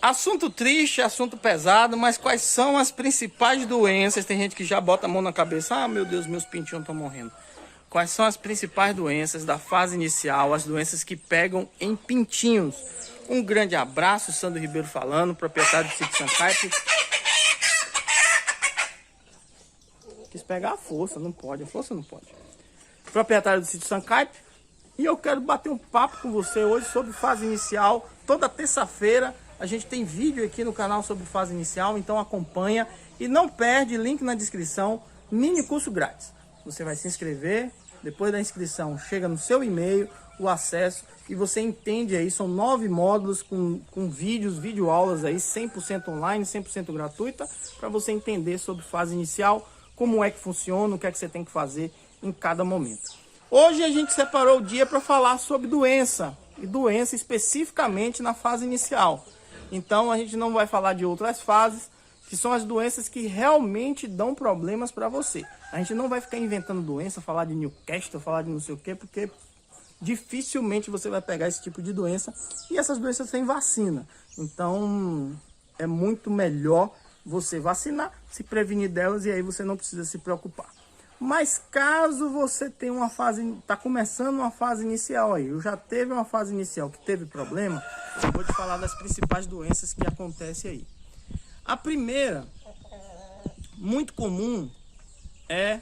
Assunto triste, assunto pesado, mas quais são as principais doenças? Tem gente que já bota a mão na cabeça, ah, meu Deus, meus pintinhos estão morrendo. Quais são as principais doenças da fase inicial, as doenças que pegam em pintinhos? Um grande abraço, Sandro Ribeiro falando, proprietário do sítio Sancaipe. Quis pegar a força, não pode, a força não pode. Proprietário do sítio Sancaipe. E eu quero bater um papo com você hoje sobre fase inicial. Toda terça-feira a gente tem vídeo aqui no canal sobre fase inicial, então acompanha. E não perde, link na descrição, mini curso grátis. Você vai se inscrever, depois da inscrição chega no seu e-mail o acesso e você entende aí, são 9 módulos com vídeos, videoaulas aí 100% online, 100% gratuita, para você entender sobre fase inicial, como é que funciona, o que é que você tem que fazer em cada momento. Hoje a gente separou o dia para falar sobre doença, e doença especificamente na fase inicial. Então a gente não vai falar de outras fases, que são as doenças que realmente dão problemas para você. A gente não vai ficar inventando doença, falar de Newcastle, falar de não sei o quê, porque dificilmente você vai pegar esse tipo de doença. E essas doenças têm vacina. Então é muito melhor você vacinar, se prevenir delas, e aí você não precisa se preocupar. Mas caso você tenha uma fase, está começando uma fase inicial aí, eu já teve uma fase inicial que teve problema, eu vou te falar das principais doenças que acontecem aí. A primeira, muito comum, é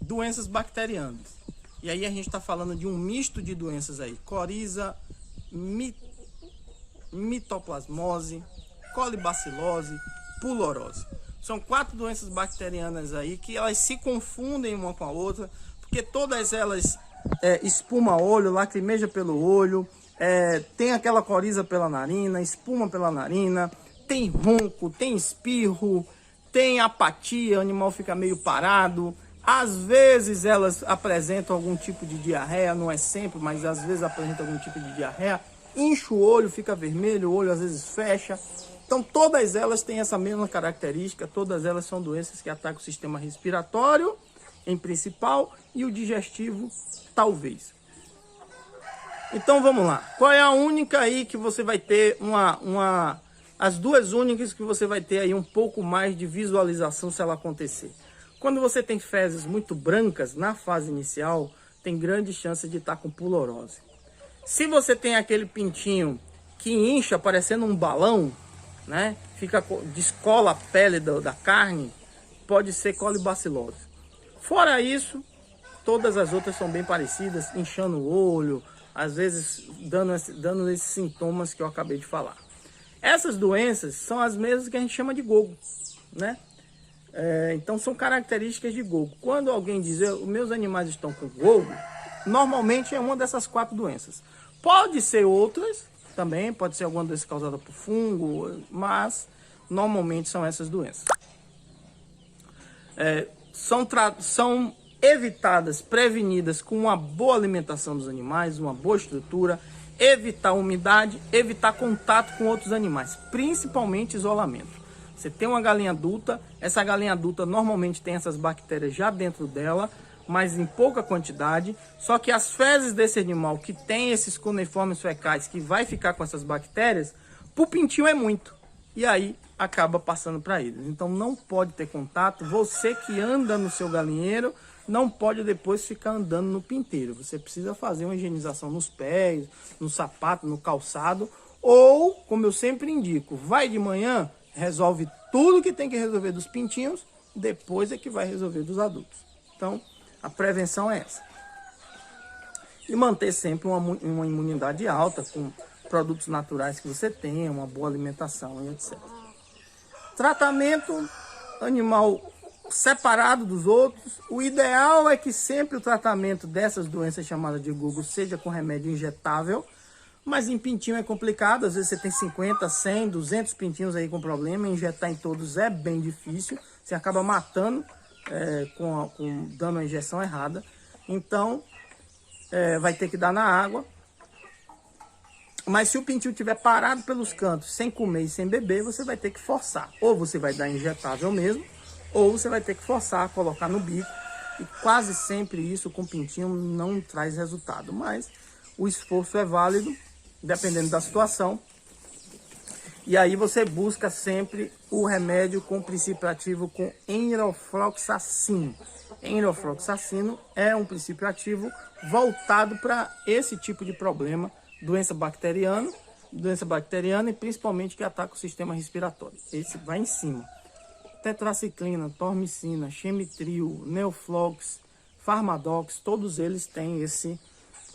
doenças bacterianas. E aí a gente está falando de um misto de doenças aí, coriza, mitoplasmose, colibacilose, pulorose. São 4 doenças bacterianas aí que elas se confundem uma com a outra, porque todas elas espuma olho, lacrimeja pelo olho, tem aquela coriza pela narina, espuma pela narina, tem ronco, tem espirro, tem apatia, o animal fica meio parado. Às vezes elas apresentam algum tipo de diarreia, não é sempre, mas às vezes apresentam algum tipo de diarreia. Incha o olho, fica vermelho, o olho às vezes fecha. Então todas elas têm essa mesma característica, todas elas são doenças que atacam o sistema respiratório, em principal, e o digestivo, talvez. Então vamos lá. Qual é a única aí que você vai ter as duas únicas que você vai ter aí um pouco mais de visualização se ela acontecer? Quando você tem fezes muito brancas na fase inicial, tem grande chance de estar com pulorose. Se você tem aquele pintinho que incha parecendo um balão, né? Descola a pele da carne, pode ser colibacilose. Fora isso, todas as outras são bem parecidas, inchando o olho, às vezes dando esses sintomas que eu acabei de falar. Essas doenças são as mesmas que a gente chama de gogo, né? Então são características de gogo. Quando alguém diz, os meus animais estão com gogo, normalmente é uma dessas 4 doenças. Pode ser outras também, pode ser alguma doença causada por fungo, mas normalmente são essas doenças. São evitadas, prevenidas com uma boa alimentação dos animais, uma boa estrutura, evitar umidade, evitar contato com outros animais, principalmente isolamento. Você tem uma galinha adulta, essa galinha adulta normalmente tem essas bactérias já dentro dela, mas em pouca quantidade, só que as fezes desse animal que tem esses cuneiformes fecais que vai ficar com essas bactérias, pro pintinho é muito, e aí acaba passando para eles. Então não pode ter contato, você que anda no seu galinheiro, não pode depois ficar andando no pinteiro, você precisa fazer uma higienização nos pés, no sapato, no calçado, ou, como eu sempre indico, vai de manhã, resolve tudo que tem que resolver dos pintinhos, depois é que vai resolver dos adultos. Então, a prevenção é essa. E manter sempre uma imunidade alta, com produtos naturais que você tenha, uma boa alimentação e etc. Tratamento, animal separado dos outros. O ideal é que sempre o tratamento dessas doenças chamadas de gogo seja com remédio injetável, mas em pintinho é complicado, às vezes você tem 50, 100, 200 pintinhos aí com problema, injetar em todos é bem difícil, você acaba matando dando a injeção errada, então vai ter que dar na água. Mas se o pintinho estiver parado pelos cantos, sem comer e sem beber, você vai ter que forçar, ou você vai dar injetável mesmo, ou você vai ter que forçar, colocar no bico, e quase sempre isso com pintinho não traz resultado, mas o esforço é válido, dependendo da situação. E aí você busca sempre o remédio com princípio ativo com enrofloxacino. Enrofloxacino é um princípio ativo voltado para esse tipo de problema, doença bacteriana e principalmente que ataca o sistema respiratório. Esse vai em cima. Tetraciclina, tormicina, chemitril, neoflox, farmadox, todos eles têm esse,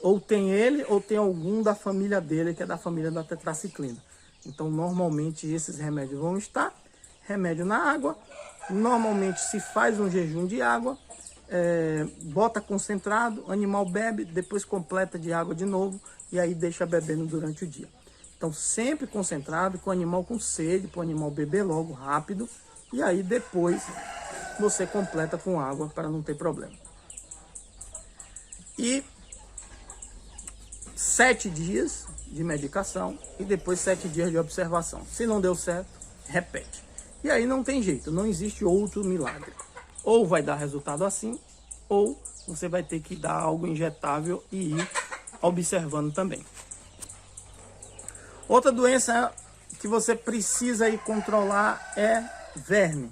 ou tem ele ou tem algum da família dele, que é da família da tetraciclina. Então, normalmente, esses remédios vão estar, remédio na água, normalmente se faz um jejum de água, bota concentrado, o animal bebe, depois completa de água de novo, e aí deixa bebendo durante o dia. Então, sempre concentrado, com o animal com sede, para o animal beber logo, rápido, e aí depois você completa com água para não ter problema. E 7 dias de medicação e depois 7 dias de observação. Se não deu certo, repete. E aí não tem jeito, não existe outro milagre. Ou vai dar resultado assim, ou você vai ter que dar algo injetável e ir observando também. Outra doença que você precisa ir controlar é verme.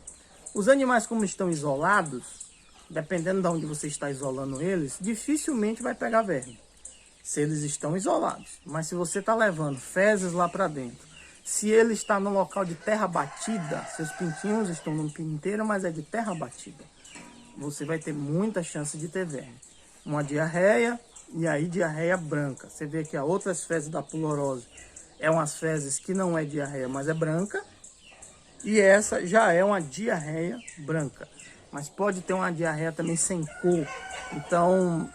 Os animais, como estão isolados, dependendo de onde você está isolando eles, dificilmente vai pegar verme, se eles estão isolados. Mas se você está levando fezes lá para dentro, se ele está no local de terra batida, seus pintinhos estão no pinteiro, mas é de terra batida, você vai ter muita chance de ter verme. Uma diarreia, e aí diarreia branca. Você vê que as outras fezes da pulorose é umas fezes que não é diarreia, mas é branca. E essa já é uma diarreia branca. Mas pode ter uma diarreia também sem cor. Então,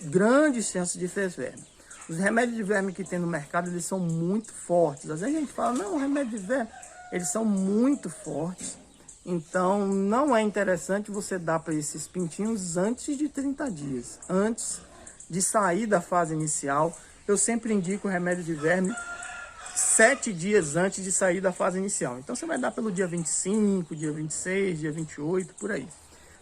grande chance de ter verme. Os remédios de verme que tem no mercado, eles são muito fortes. Às vezes a gente fala, não, remédio de verme, eles são muito fortes. Então, não é interessante você dar para esses pintinhos antes de 30 dias. Antes de sair da fase inicial, eu sempre indico o remédio de verme 7 dias antes de sair da fase inicial. Então, você vai dar pelo dia 25, dia 26, dia 28, por aí.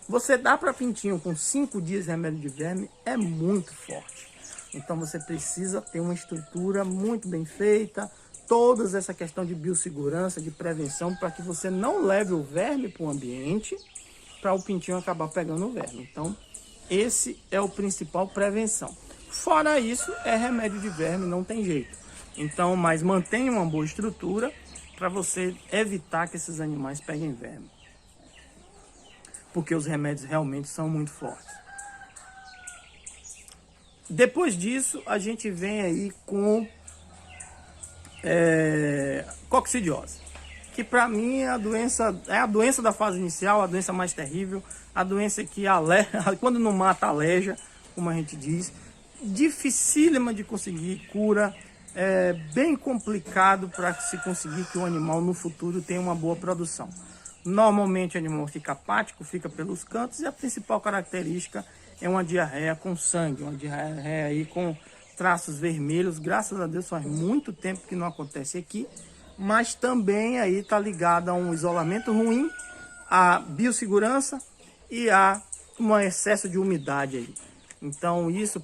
Você dá para pintinho com 5 dias de remédio de verme é muito forte. Então, você precisa ter uma estrutura muito bem feita, toda essa questão de biossegurança, de prevenção, para que você não leve o verme para o ambiente, para o pintinho acabar pegando o verme. Então, esse é o principal prevenção. Fora isso, é remédio de verme, não tem jeito. Então, mas mantenha uma boa estrutura para você evitar que esses animais peguem verme. Porque os remédios realmente são muito fortes. Depois disso, a gente vem aí com coccidiose, que para mim é a doença da fase inicial, a doença mais terrível, a doença que quando não mata, aleja, como a gente diz, dificílima de conseguir cura, bem complicado para se conseguir que o animal no futuro tenha uma boa produção. Normalmente o animal fica apático, fica pelos cantos, e a principal característica é uma diarreia com sangue, uma diarreia aí com traços vermelhos. Graças a Deus faz muito tempo que não acontece aqui, mas também aí está ligado a um isolamento ruim, a biossegurança e a um excesso de umidade aí. Então isso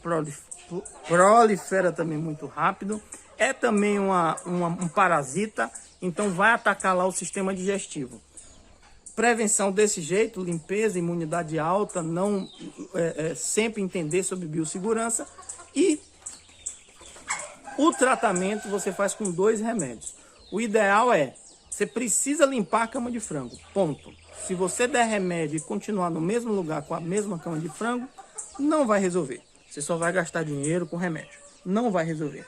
prolifera também muito rápido, é também um parasita, então vai atacar lá o sistema digestivo. Prevenção desse jeito, limpeza, imunidade alta, não sempre entender sobre biossegurança, e o tratamento você faz com 2 remédios. O ideal você precisa limpar a cama de frango, ponto. Se você der remédio e continuar no mesmo lugar com a mesma cama de frango, não vai resolver. Você só vai gastar dinheiro com remédio, não vai resolver.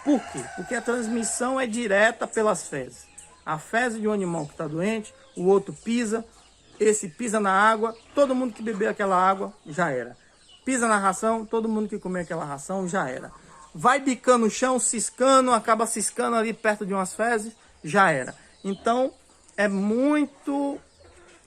Por quê? Porque a transmissão é direta pelas fezes. A fezes de um animal que está doente, o outro pisa, esse pisa na água, todo mundo que beber aquela água já era. Pisa na ração, todo mundo que comer aquela ração já era. Vai bicando o chão, ciscando, acaba ciscando ali perto de umas fezes, já era. Então,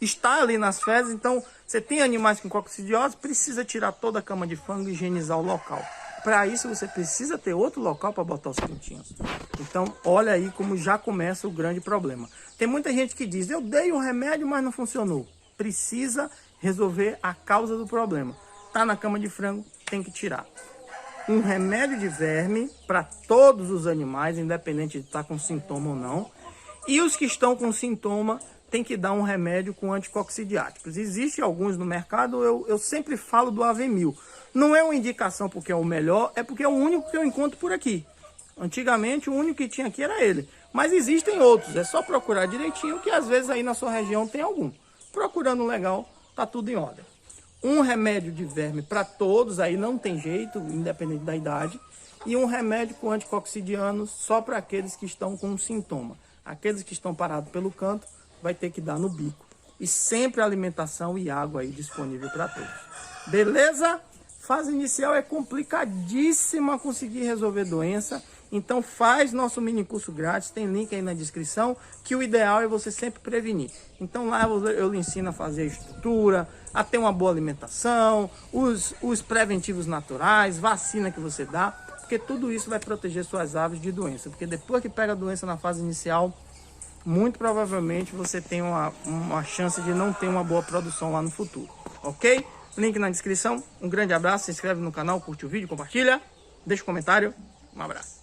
está ali nas fezes. Então, você tem animais com coccidiose, precisa tirar toda a cama de frango e higienizar o local. Para isso, você precisa ter outro local para botar os pintinhos. Então, olha aí como já começa o grande problema. Tem muita gente que diz, eu dei um remédio, mas não funcionou. Precisa resolver a causa do problema. Está na cama de frango, tem que tirar. Um remédio de verme para todos os animais, independente de estar com sintoma ou não. E os que estão com sintoma, tem que dar um remédio com anticoccidiáticos. Existem alguns no mercado, eu sempre falo do Avemil. Não é uma indicação porque é o melhor, é porque é o único que eu encontro por aqui. Antigamente o único que tinha aqui era ele. Mas existem outros, é só procurar direitinho que às vezes aí na sua região tem algum. Procurando legal, tá tudo em ordem. Um remédio de verme para todos, aí não tem jeito, independente da idade. E um remédio com anticoccidianos só para aqueles que estão com sintoma. Aqueles que estão parados pelo canto, vai ter que dar no bico. E sempre alimentação e água aí disponível para todos. Beleza? Fase inicial é complicadíssima conseguir resolver doença. Então faz nosso mini curso grátis, tem link aí na descrição, que o ideal é você sempre prevenir. Então lá eu lhe ensino a fazer a estrutura, a ter uma boa alimentação, os preventivos naturais, vacina que você dá, porque tudo isso vai proteger suas aves de doença. Porque depois que pega a doença na fase inicial, muito provavelmente você tem uma chance de não ter uma boa produção lá no futuro, ok? Link na descrição. Um grande abraço, se inscreve no canal, curte o vídeo, compartilha, deixa um comentário. Um abraço.